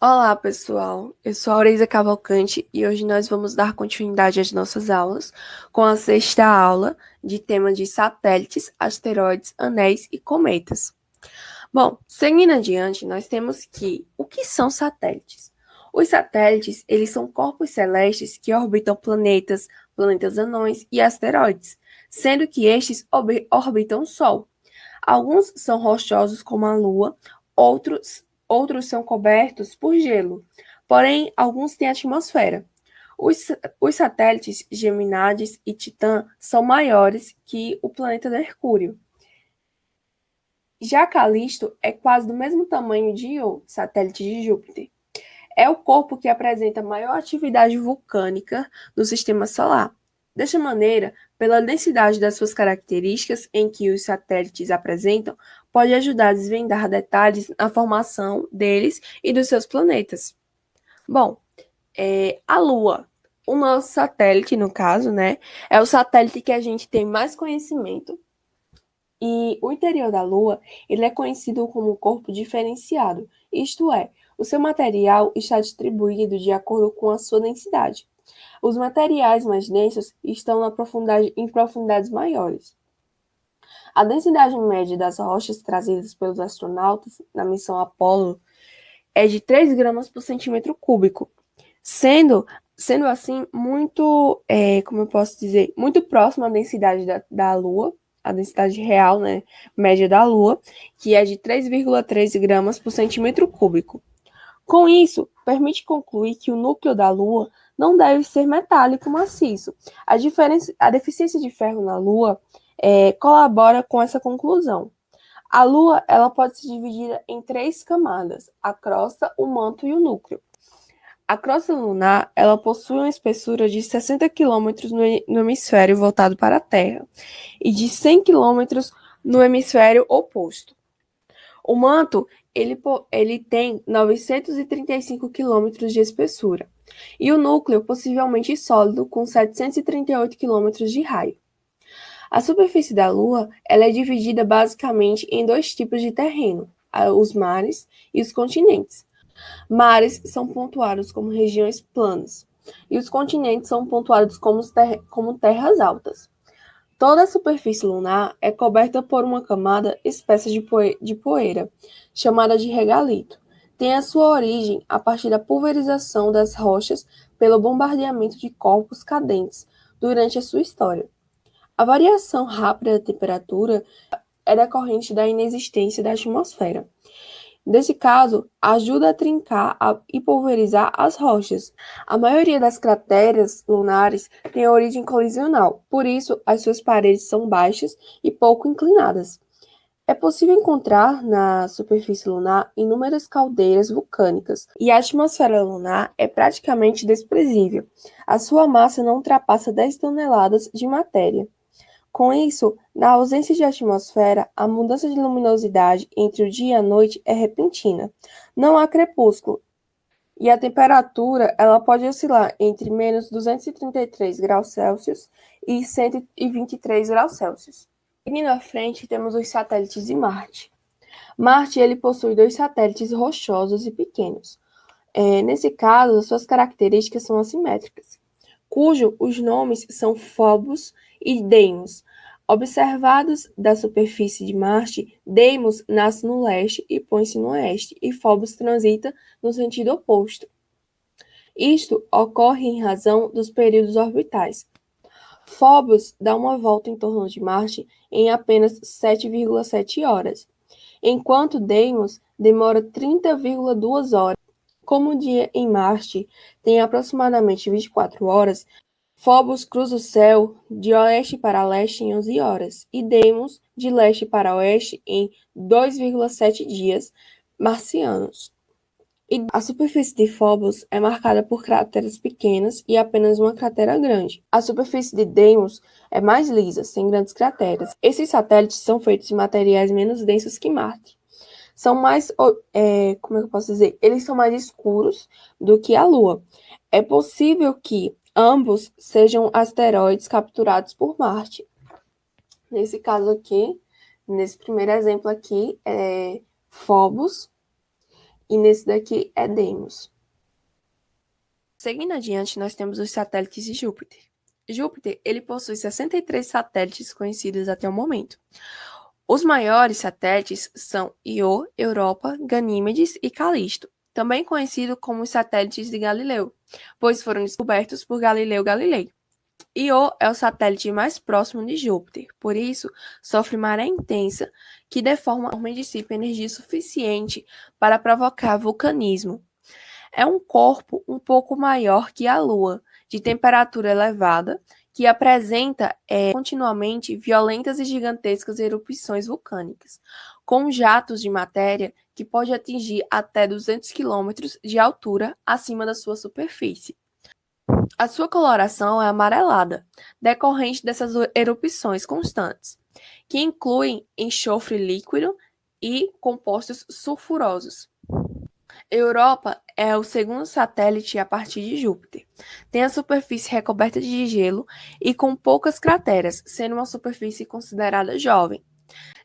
Olá, pessoal. Eu sou a Aureisa Cavalcante e hoje nós vamos dar continuidade às nossas aulas com a sexta aula de tema de satélites, asteroides, anéis e cometas. Bom, seguindo adiante, nós temos que o que são satélites? Os satélites, eles são corpos celestes que orbitam planetas, planetas anões e asteroides, sendo que estes orbitam o Sol. Alguns são rochosos como a Lua, outros são cobertos por gelo, porém alguns têm atmosfera. Os satélites Geminides e Titã são maiores que o planeta Mercúrio. Já Calisto é quase do mesmo tamanho de Io, satélite de Júpiter. É o corpo que apresenta maior atividade vulcânica no sistema solar. Desta maneira, pela densidade das suas características em que os satélites apresentam, pode ajudar a desvendar detalhes na formação deles e dos seus planetas. Bom, a Lua, o nosso satélite, no caso, né, é o satélite que a gente tem mais conhecimento. E o interior da Lua, ele é conhecido como um corpo diferenciado, isto é, o seu material está distribuído de acordo com a sua densidade. Os materiais mais densos estão em profundidades maiores. A densidade média das rochas trazidas pelos astronautas na missão Apollo é de 3 gramas por centímetro cúbico, sendo assim muito, como eu posso dizer, muito próximo à densidade da Lua, a densidade real, né, média da Lua, que é de 3,3 gramas por centímetro cúbico. Com isso, permite concluir que o núcleo da Lua não deve ser metálico maciço. A deficiência de ferro na Lua colabora com essa conclusão. A Lua ela pode ser dividida em 3 camadas: a crosta, o manto e o núcleo. A crosta lunar ela possui uma espessura de 60 quilômetros no hemisfério voltado para a Terra e de 100 quilômetros no hemisfério oposto. O manto ele tem 935 quilômetros de espessura e o núcleo possivelmente sólido com 738 quilômetros de raio. A superfície da Lua ela é dividida basicamente em 2 tipos de terreno, os mares e os continentes. Mares são pontuados como regiões planas e os continentes são pontuados como terras altas. Toda a superfície lunar é coberta por uma camada espessa de poeira, chamada de regalito. Tem a sua origem a partir da pulverização das rochas pelo bombardeamento de corpos cadentes durante a sua história. A variação rápida da temperatura é decorrente da inexistência da atmosfera. Nesse caso, ajuda a trincar e pulverizar as rochas. A maioria das crateras lunares tem origem colisional, por isso as suas paredes são baixas e pouco inclinadas. É possível encontrar na superfície lunar inúmeras caldeiras vulcânicas, e a atmosfera lunar é praticamente desprezível. A sua massa não ultrapassa 10 toneladas de matéria. Com isso, na ausência de atmosfera, a mudança de luminosidade entre o dia e a noite é repentina. Não há crepúsculo, e a temperatura ela pode oscilar entre menos 233 graus Celsius e 123 graus Celsius. Seguindo à frente, temos os satélites de Marte. Marte ele possui 2 satélites rochosos e pequenos. Nesse caso, suas características são assimétricas, cujo os nomes são Phobos e Deimos. Observados da superfície de Marte, Deimos nasce no leste e põe-se no oeste, e Phobos transita no sentido oposto. Isto ocorre em razão dos períodos orbitais. Phobos dá uma volta em torno de Marte em apenas 7,7 horas, enquanto Deimos demora 30,2 horas. Como o dia em Marte tem aproximadamente 24 horas, Phobos cruza o céu de oeste para leste em 11 horas e Deimos de leste para oeste em 2,7 dias marcianos. E a superfície de Phobos é marcada por crateras pequenas e apenas uma cratera grande. A superfície de Deimos é mais lisa, sem grandes crateras. Esses satélites são feitos de materiais menos densos que Marte. São mais, como é que eu posso dizer? Eles são mais escuros do que a Lua. É possível que ambos sejam asteroides capturados por Marte. Nesse caso aqui, nesse primeiro exemplo aqui, é Phobos e nesse daqui é Deimos. Seguindo adiante, nós temos os satélites de Júpiter. Júpiter, ele possui 63 satélites conhecidos até o momento. Os maiores satélites são Io, Europa, Ganímedes e Calisto, também conhecido como os satélites de Galileu, pois foram descobertos por Galileu Galilei. Io é o satélite mais próximo de Júpiter, por isso sofre maré intensa, que deforma e dissipa energia suficiente para provocar vulcanismo. É um corpo um pouco maior que a Lua, de temperatura elevada, que apresenta continuamente violentas e gigantescas erupções vulcânicas, com jatos de matéria que pode atingir até 200 quilômetros de altura acima da sua superfície. A sua coloração é amarelada, decorrente dessas erupções constantes, que incluem enxofre líquido e compostos sulfurosos. Europa é o segundo satélite a partir de Júpiter. Tem a superfície recoberta de gelo e com poucas crateras, sendo uma superfície considerada jovem.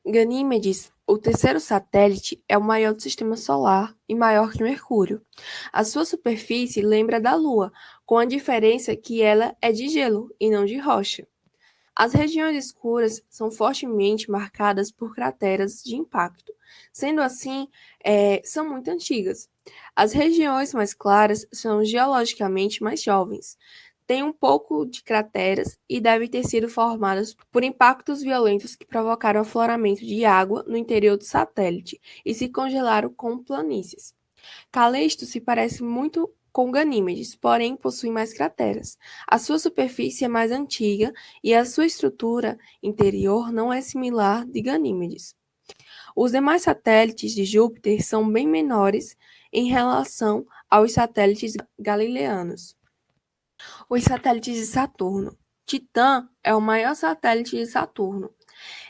Ganímedes, o terceiro satélite, é o maior do sistema solar e maior que Mercúrio. A sua superfície lembra da Lua, com a diferença que ela é de gelo e não de rocha. As regiões escuras são fortemente marcadas por crateras de impacto. Sendo assim, são muito antigas. As regiões mais claras são geologicamente mais jovens. Têm um pouco de crateras e devem ter sido formadas por impactos violentos que provocaram afloramento de água no interior do satélite e se congelaram como planícies. Calisto se parece muito com Ganímedes, porém possui mais crateras. A sua superfície é mais antiga e a sua estrutura interior não é similar de Ganímedes. Os demais satélites de Júpiter são bem menores em relação aos satélites galileanos. Os satélites de Saturno. Titã é o maior satélite de Saturno.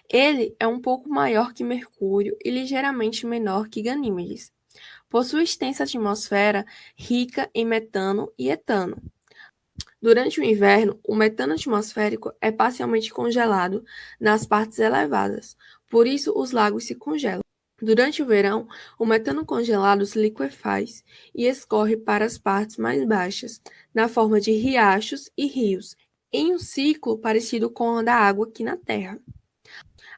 Ele é um pouco maior que Mercúrio e ligeiramente menor que Ganímedes. Possui extensa atmosfera rica em metano e etano. Durante o inverno, o metano atmosférico é parcialmente congelado nas partes elevadas, por isso os lagos se congelam. Durante o verão, o metano congelado se liquefaz e escorre para as partes mais baixas, na forma de riachos e rios, em um ciclo parecido com o da água aqui na Terra.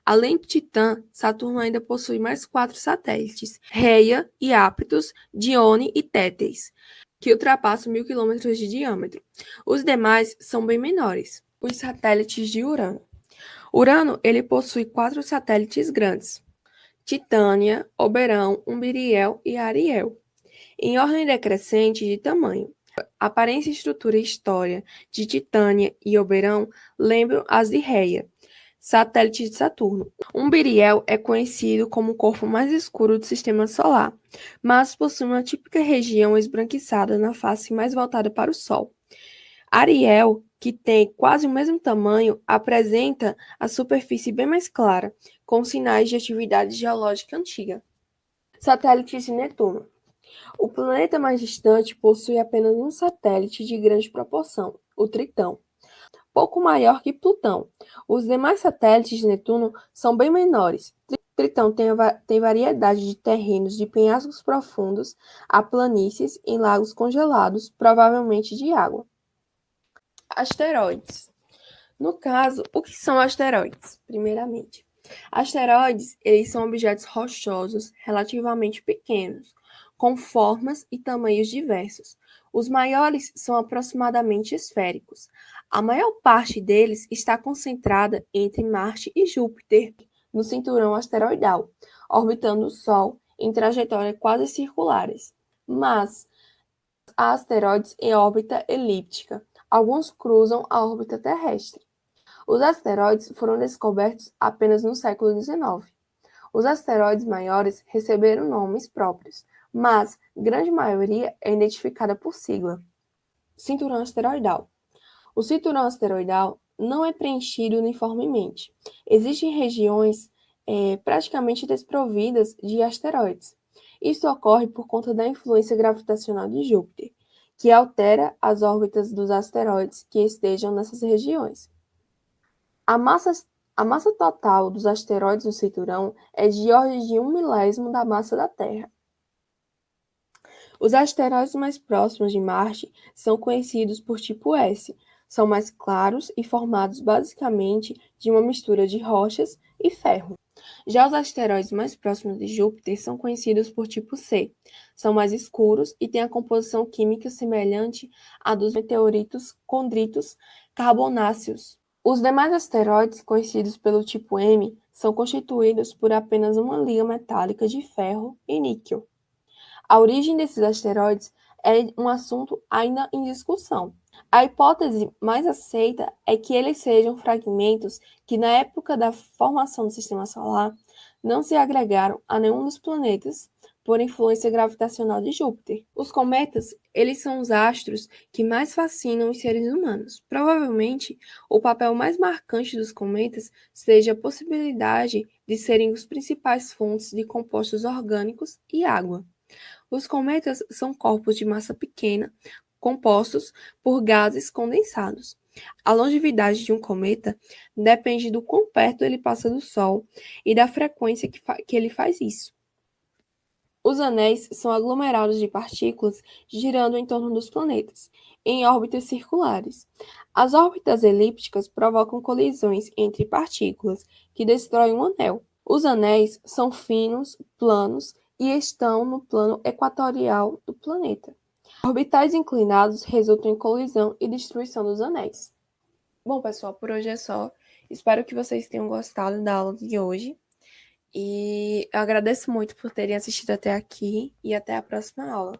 Além de Titã, Saturno ainda possui mais 4 satélites, Reia, Iaptos, Dione e Téteis, que ultrapassam 1.000 quilômetros de diâmetro. Os demais são bem menores. Os satélites de Urano. Urano ele possui 4 satélites grandes, Titânia, Oberão, Umbiriel e Ariel, em ordem decrescente de tamanho. A aparência, estrutura e história de Titânia e Oberão lembram as de Reia, satélite de Saturno. Umbiriel é conhecido como o corpo mais escuro do sistema solar, mas possui uma típica região esbranquiçada na face mais voltada para o Sol. Ariel, que tem quase o mesmo tamanho, apresenta a superfície bem mais clara, com sinais de atividade geológica antiga. Satélites de Netuno. O planeta mais distante possui apenas um satélite de grande proporção, o Tritão, pouco maior que Plutão. Os demais satélites de Netuno são bem menores. Tritão tem variedade de terrenos de penhascos profundos a planícies em lagos congelados, provavelmente de água. Asteroides. No caso, o que são asteroides? Primeiramente, asteroides, eles são objetos rochosos relativamente pequenos, com formas e tamanhos diversos. Os maiores são aproximadamente esféricos. A maior parte deles está concentrada entre Marte e Júpiter, no cinturão asteroidal, orbitando o Sol em trajetórias quase circulares. Mas há asteroides em órbita elíptica. Alguns cruzam a órbita terrestre. Os asteroides foram descobertos apenas no século XIX. Os asteroides maiores receberam nomes próprios, mas grande maioria é identificada por sigla. Cinturão asteroidal. O cinturão asteroidal não é preenchido uniformemente. Existem regiões praticamente desprovidas de asteroides. Isso ocorre por conta da influência gravitacional de Júpiter, que altera as órbitas dos asteroides que estejam nessas regiões. A massa total dos asteroides no cinturão é de ordem de 1 milésimo da massa da Terra. Os asteroides mais próximos de Marte são conhecidos por tipo S. São mais claros e formados basicamente de uma mistura de rochas e ferro. Já os asteroides mais próximos de Júpiter são conhecidos por tipo C. São mais escuros e têm a composição química semelhante à dos meteoritos condritos carbonáceos. Os demais asteroides, conhecidos pelo tipo M, são constituídos por apenas uma liga metálica de ferro e níquel. A origem desses asteroides é um assunto ainda em discussão. A hipótese mais aceita é que eles sejam fragmentos que, na época da formação do Sistema Solar, não se agregaram a nenhum dos planetas por influência gravitacional de Júpiter. Os cometas, eles são os astros que mais fascinam os seres humanos. Provavelmente, o papel mais marcante dos cometas seja a possibilidade de serem os principais fontes de compostos orgânicos e água. Os cometas são corpos de massa pequena, compostos por gases condensados. A longevidade de um cometa depende do quão perto ele passa do Sol e da frequência que ele faz isso. Os anéis são aglomerados de partículas girando em torno dos planetas, em órbitas circulares. As órbitas elípticas provocam colisões entre partículas, que destroem um anel. Os anéis são finos, planos e estão no plano equatorial do planeta. Orbitais inclinados resultam em colisão e destruição dos anéis. Bom, pessoal, por hoje é só. Espero que vocês tenham gostado da aula de hoje. E eu agradeço muito por terem assistido até aqui e até a próxima aula.